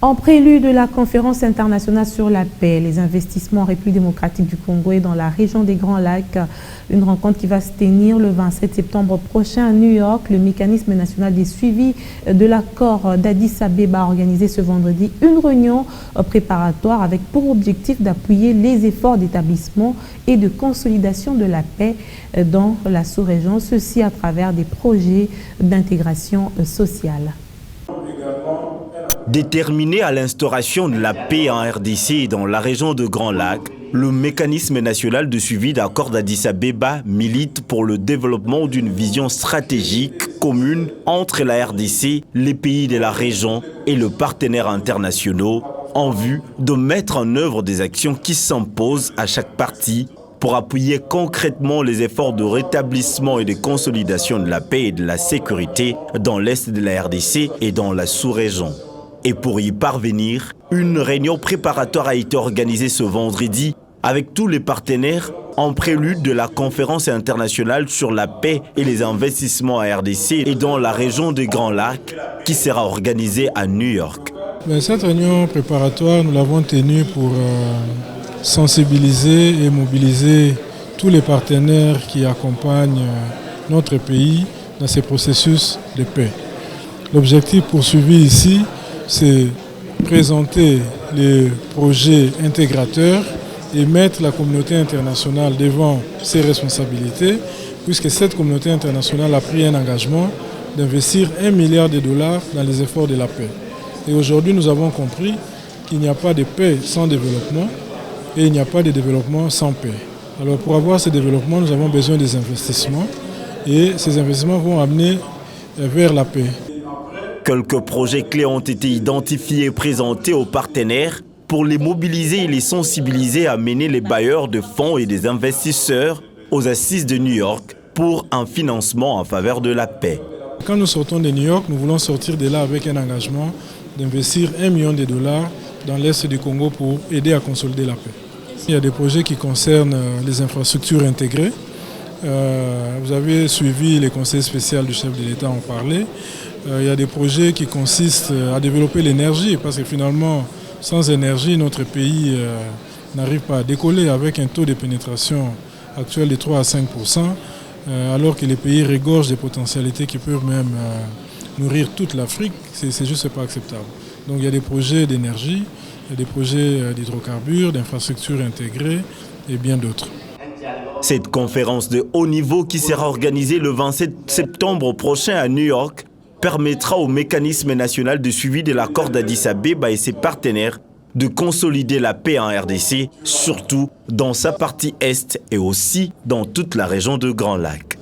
En prélude de la conférence internationale sur la paix, les investissements en République démocratique du Congo et dans la région des Grands Lacs, une rencontre qui va se tenir le 27 septembre prochain à New York. Le mécanisme national des suivis de l'accord d'Addis Abeba a organisé ce vendredi une réunion préparatoire avec pour objectif d'appuyer les efforts d'établissement et de consolidation de la paix dans la sous-région, ceci à travers des projets d'intégration sociale. Déterminé à l'instauration de la paix en RDC et dans la région de Grands Lacs, le mécanisme national de suivi d'accord d'Addis Abeba milite pour le développement d'une vision stratégique commune entre la RDC, les pays de la région et le partenaire internationaux en vue de mettre en œuvre des actions qui s'imposent à chaque partie pour appuyer concrètement les efforts de rétablissement et de consolidation de la paix et de la sécurité dans l'est de la RDC et dans la sous-région. Et pour y parvenir, une réunion préparatoire a été organisée ce vendredi avec tous les partenaires en prélude de la conférence internationale sur la paix et les investissements à RDC et dans la région des Grands Lacs qui sera organisée à New York. Cette réunion préparatoire, nous l'avons tenue pour sensibiliser et mobiliser tous les partenaires qui accompagnent notre pays dans ces processus de paix. L'objectif poursuivi ici, c'est présenter les projets intégrateurs et mettre la communauté internationale devant ses responsabilités, puisque cette communauté internationale a pris un engagement d'investir $1 milliard dans les efforts de la paix. Et aujourd'hui, nous avons compris qu'il n'y a pas de paix sans développement et il n'y a pas de développement sans paix. Alors pour avoir ce développement, nous avons besoin des investissements et ces investissements vont amener vers la paix. Quelques projets clés ont été identifiés et présentés aux partenaires pour les mobiliser et les sensibiliser à mener les bailleurs de fonds et des investisseurs aux assises de New York pour un financement en faveur de la paix. Quand nous sortons de New York, nous voulons sortir de là avec un engagement d'investir $1 million dans l'est du Congo pour aider à consolider la paix. Il y a des projets qui concernent les infrastructures intégrées. Vous avez suivi les conseils spéciaux du chef de l'État en parler. Il y a des projets qui consistent à développer l'énergie parce que finalement, sans énergie, notre pays n'arrive pas à décoller avec un taux de pénétration actuel de 3 à 5%, alors que les pays regorgent des potentialités qui peuvent même nourrir toute l'Afrique. C'est juste pas acceptable. Donc il y a des projets d'énergie, il y a des projets d'hydrocarbures, d'infrastructures intégrées et bien d'autres. Cette conférence de haut niveau qui sera organisée le 27 septembre prochain à New York permettra au mécanisme national de suivi de l'accord d'Addis Abeba et ses partenaires de consolider la paix en RDC, surtout dans sa partie est et aussi dans toute la région de Grands Lacs.